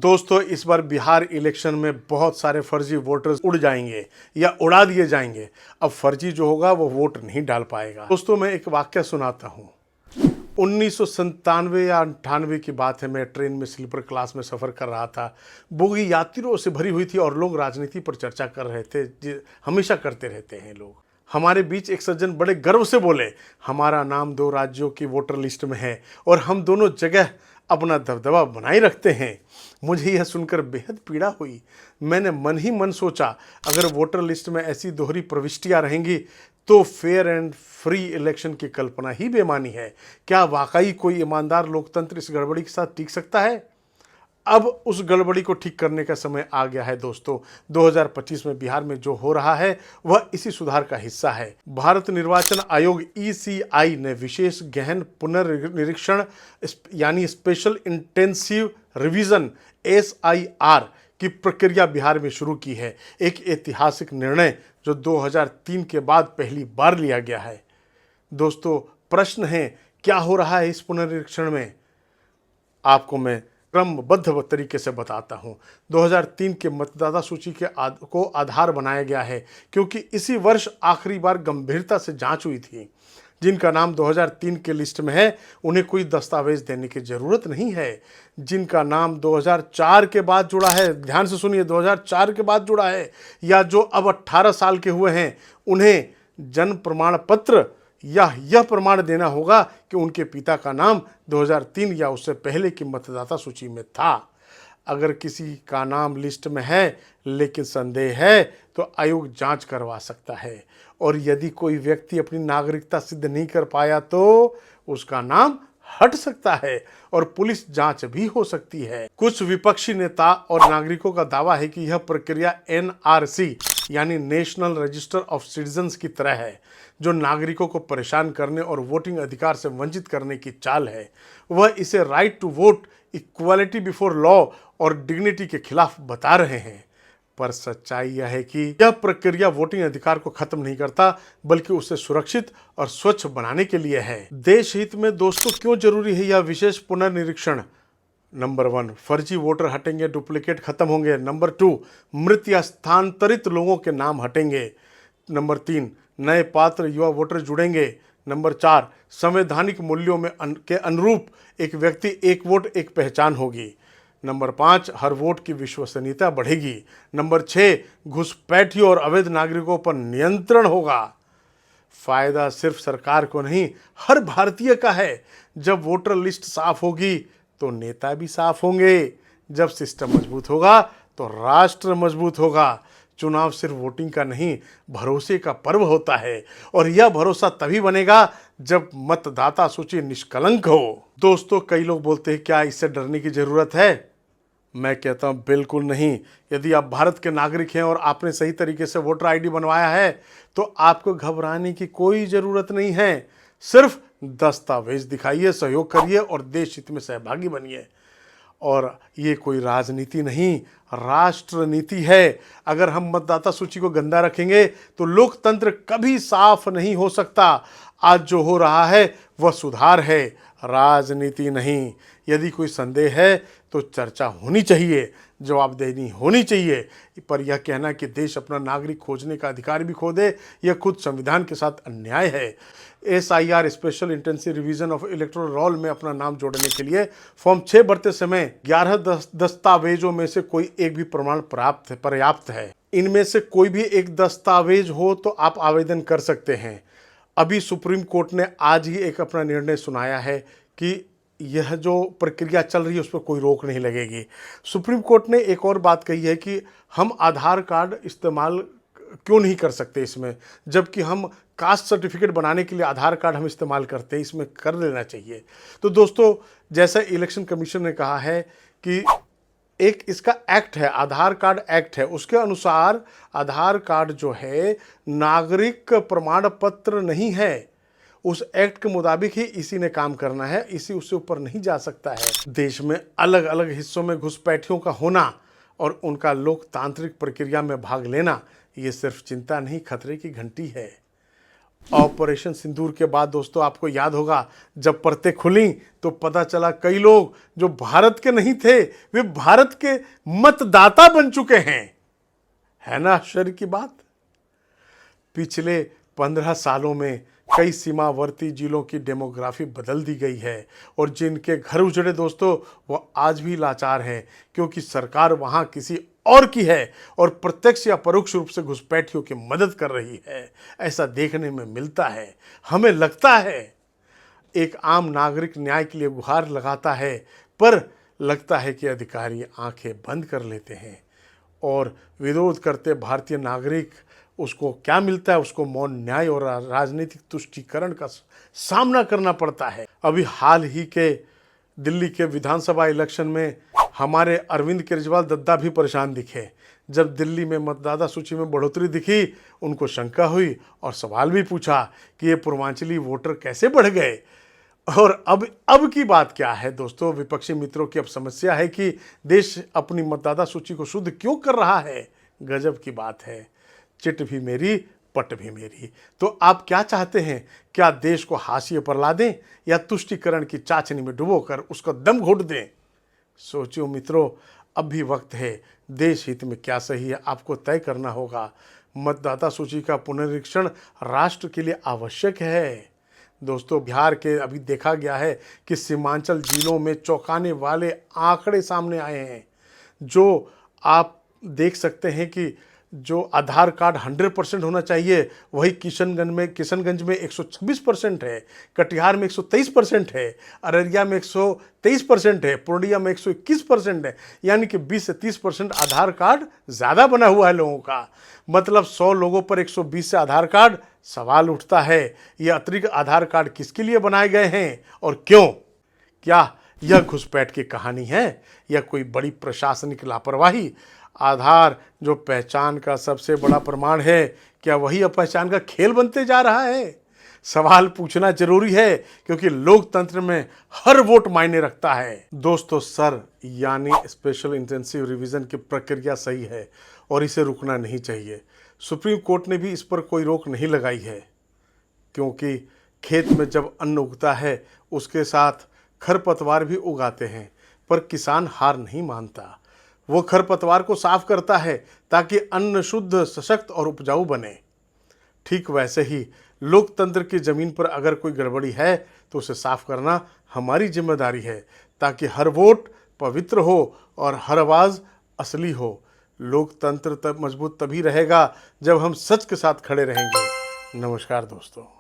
दोस्तों, इस बार बिहार इलेक्शन में बहुत सारे फर्जी वोटर्स उड़ जाएंगे या उड़ा दिए जाएंगे। अब फर्जी जो होगा वो वोट नहीं डाल पाएगा। दोस्तों, मैं एक वाक्य सुनाता हूँ। 1997 या 98 की बात है। मैं ट्रेन में स्लीपर क्लास में सफ़र कर रहा था। बोगी यात्रियों से भरी हुई थी और लोग राजनीति पर चर्चा कर रहे थे। हमेशा करते रहते हैं लोग। हमारे बीच एक सज्जन बड़े गर्व से बोले, हमारा नाम 2 राज्यों की वोटर लिस्ट में है और हम दोनों जगह अपना दबदबा बनाए रखते हैं। मुझे यह सुनकर बेहद पीड़ा हुई। मैंने मन ही मन सोचा, अगर वोटर लिस्ट में ऐसी दोहरी प्रविष्टियां रहेंगी तो फेयर एंड फ्री इलेक्शन की कल्पना ही बेमानी है। क्या वाकई कोई ईमानदार लोकतंत्र इस गड़बड़ी के साथ टिक सकता है? अब उस गड़बड़ी को ठीक करने का समय आ गया है। दोस्तों, 2025 में बिहार में जो हो रहा है वह इसी सुधार का हिस्सा है। भारत निर्वाचन आयोग ECI ने विशेष गहन पुनर्निरीक्षण यानी स्पेशल इंटेंसिव रिवीजन SIR की प्रक्रिया बिहार में शुरू की है। एक ऐतिहासिक निर्णय जो 2003 के बाद पहली बार लिया गया है। दोस्तों, प्रश्न है, क्या हो रहा है इस पुनर्निरीक्षण में? आपको मैं क्रमबद्ध तरीके से बताता हूं। 2003 के मतदाता सूची को आधार बनाया गया है क्योंकि इसी वर्ष आखिरी बार गंभीरता से जांच हुई थी। जिनका नाम 2003 के लिस्ट में है उन्हें कोई दस्तावेज देने की जरूरत नहीं है। जिनका नाम 2004 के बाद जुड़ा है, ध्यान से सुनिए, 2004 के बाद जुड़ा है या जो अब 18 साल के हुए हैं, उन्हें जन्म प्रमाण पत्र या यह प्रमाण देना होगा कि उनके पिता का नाम 2003 या उससे पहले की मतदाता सूची में था। अगर किसी का नाम लिस्ट में है लेकिन संदेह है तो आयोग जांच करवा सकता है और यदि कोई व्यक्ति अपनी नागरिकता सिद्ध नहीं कर पाया तो उसका नाम हट सकता है और पुलिस जांच भी हो सकती है। कुछ विपक्षी नेता और नागरिकों का दावा है कि यह प्रक्रिया NRC यानी नेशनल रजिस्टर ऑफ सिटीजन्स की तरह है, जो नागरिकों को परेशान करने और वोटिंग अधिकार से वंचित करने की चाल है। वह इसे right to vote, equality before law और डिग्निटी के खिलाफ बता रहे हैं। पर सच्चाई यह है कि यह प्रक्रिया वोटिंग अधिकार को खत्म नहीं करता बल्कि उसे सुरक्षित और स्वच्छ बनाने के लिए है। देश हित में दोस्तों क्यों जरूरी है यह विशेष पुनर्निरीक्षण? नंबर 1, फर्जी वोटर हटेंगे, डुप्लीकेट खत्म होंगे। नंबर 2, मृत या स्थानांतरित लोगों के नाम हटेंगे। नंबर 3, नए पात्र युवा वोटर जुड़ेंगे। नंबर 4, संवैधानिक मूल्यों में के अनुरूप एक व्यक्ति एक वोट एक पहचान होगी। नंबर 5, हर वोट की विश्वसनीयता बढ़ेगी। नंबर 6, घुसपैठियों और अवैध नागरिकों पर नियंत्रण होगा। फायदा सिर्फ सरकार को नहीं, हर भारतीय का है। जब वोटर लिस्ट साफ होगी तो नेता भी साफ होंगे। जब सिस्टम मजबूत होगा तो राष्ट्र मजबूत होगा। चुनाव सिर्फ वोटिंग का नहीं, भरोसे का पर्व होता है और यह भरोसा तभी बनेगा जब मतदाता सूची निष्कलंक हो। दोस्तों, कई लोग बोलते हैं क्या इससे डरने की जरूरत है? मैं कहता हूं बिल्कुल नहीं। यदि आप भारत के नागरिक हैं और आपने सही तरीके से वोटर ID बनवाया है तो आपको घबराने की कोई ज़रूरत नहीं है। सिर्फ दस्तावेज दिखाइए, सहयोग करिए और देश हित में सहभागी बनिए। और ये कोई राजनीति नहीं, राष्ट्र नीति है। अगर हम मतदाता सूची को गंदा रखेंगे तो लोकतंत्र कभी साफ नहीं हो सकता। आज जो हो रहा है वह सुधार है, राजनीति नहीं। यदि कोई संदेह है तो चर्चा होनी चाहिए, जवाबदेही होनी चाहिए। पर यह कहना कि देश अपना नागरिक खोजने का अधिकार भी खो दे, यह खुद संविधान के साथ अन्याय है। SIR special intensive revision of electoral roll में अपना नाम जोड़ने के लिए फॉर्म 6 भरते समय 11 दस्तावेजों में से कोई एक भी प्रमाण पर्याप्त है। इनमें से कोई भी एक दस्तावेज हो तो आप आवेदन कर सकते हैं। अभी सुप्रीम कोर्ट ने आज ही एक अपना निर्णय सुनाया है कि यह जो प्रक्रिया चल रही है उस पर कोई रोक नहीं लगेगी। सुप्रीम कोर्ट ने एक और बात कही है कि हम आधार कार्ड इस्तेमाल क्यों नहीं कर सकते इसमें, जबकि हम कास्ट सर्टिफिकेट बनाने के लिए आधार कार्ड हम इस्तेमाल करते हैं, इसमें कर लेना चाहिए। तो दोस्तों, जैसा इलेक्शन कमीशन ने कहा है कि एक इसका एक्ट है, आधार कार्ड एक्ट है, उसके अनुसार आधार कार्ड जो है नागरिक प्रमाण पत्र नहीं है। उस एक्ट के मुताबिक ही इसी ने काम करना है, इसी उससे ऊपर नहीं जा सकता है। देश में अलग अलग हिस्सों में घुसपैठियों का होना और उनका लोकतांत्रिक प्रक्रिया में भाग लेना, ये सिर्फ चिंता नहीं, खतरे की घंटी है। ऑपरेशन सिंदूर के बाद दोस्तों आपको याद होगा जब परतें खुली तो पता चला कई लोग जो भारत के नहीं थे वे भारत के मतदाता बन चुके हैं। है ना आश्चर्य की बात। पिछले 15 सालों में कई सीमावर्ती जिलों की डेमोग्राफी बदल दी गई है और जिनके घर उजड़े दोस्तों वो आज भी लाचार हैं क्योंकि सरकार वहां किसी और की है और प्रत्यक्ष या परोक्ष रूप से घुसपैठियों की मदद कर रही है। ऐसा देखने में मिलता है। हमें लगता है एक आम नागरिक न्याय के लिए गुहार लगाता है पर लगता है कि अधिकारी आंखें बंद कर लेते हैं और विरोध करते भारतीय नागरिक उसको क्या मिलता है, उसको मौन न्याय और राजनीतिक तुष्टीकरण का सामना करना पड़ता है। अभी हाल ही के दिल्ली के विधानसभा इलेक्शन में हमारे अरविंद केजरीवाल दद्दा भी परेशान दिखे। जब दिल्ली में मतदाता सूची में बढ़ोतरी दिखी उनको शंका हुई और सवाल भी पूछा कि ये पूर्वांचली वोटर कैसे बढ़ गए। और अब की बात क्या है दोस्तों, विपक्षी मित्रों की अब समस्या है कि देश अपनी मतदाता सूची को शुद्ध क्यों कर रहा है। गजब की बात है। चिट भी मेरी पट भी मेरी। तो आप क्या चाहते हैं, क्या देश को हाशिए पर ला दें या तुष्टीकरण की चाशनी में डुबोकर उसका दम घोट दें। सोचियो मित्रों, अब भी वक्त है। देश हित में क्या सही है आपको तय करना होगा। मतदाता सूची का पुनरीक्षण राष्ट्र के लिए आवश्यक है। दोस्तों बिहार के अभी देखा गया है कि सीमांचल जिलों में चौंकाने वाले आंकड़े सामने आए हैं। जो आप देख सकते हैं कि जो आधार कार्ड 100% होना चाहिए वही किशनगंज में 126% है, कटिहार में 123% है, अररिया में 123% है, पूर्णिया में 121% है। यानी कि 20 से 30% आधार कार्ड ज़्यादा बना हुआ है लोगों का। मतलब 100 लोगों पर 120 से आधार कार्ड। सवाल उठता है ये अतिरिक्त आधार कार्ड किसके लिए बनाए गए हैं और क्यों। क्या यह घुसपैठ की कहानी है या कोई बड़ी प्रशासनिक लापरवाही। आधार जो पहचान का सबसे बड़ा प्रमाण है, क्या वही अब पहचान का खेल बनते जा रहा है। सवाल पूछना जरूरी है क्योंकि लोकतंत्र में हर वोट मायने रखता है। दोस्तों सर यानी स्पेशल इंटेंसिव रिवीजन की प्रक्रिया सही है और इसे रुकना नहीं चाहिए। सुप्रीम कोर्ट ने भी इस पर कोई रोक नहीं लगाई है क्योंकि खेत में जब अन्न उगता है उसके साथ खरपतवार भी उगाते हैं, पर किसान हार नहीं मानता। वो खरपतवार को साफ करता है ताकि अन्न शुद्ध, सशक्त और उपजाऊ बने। ठीक वैसे ही लोकतंत्र की जमीन पर अगर कोई गड़बड़ी है तो उसे साफ करना हमारी जिम्मेदारी है ताकि हर वोट पवित्र हो और हर आवाज़ असली हो। लोकतंत्र तब मजबूत तभी रहेगा जब हम सच के साथ खड़े रहेंगे। नमस्कार दोस्तों।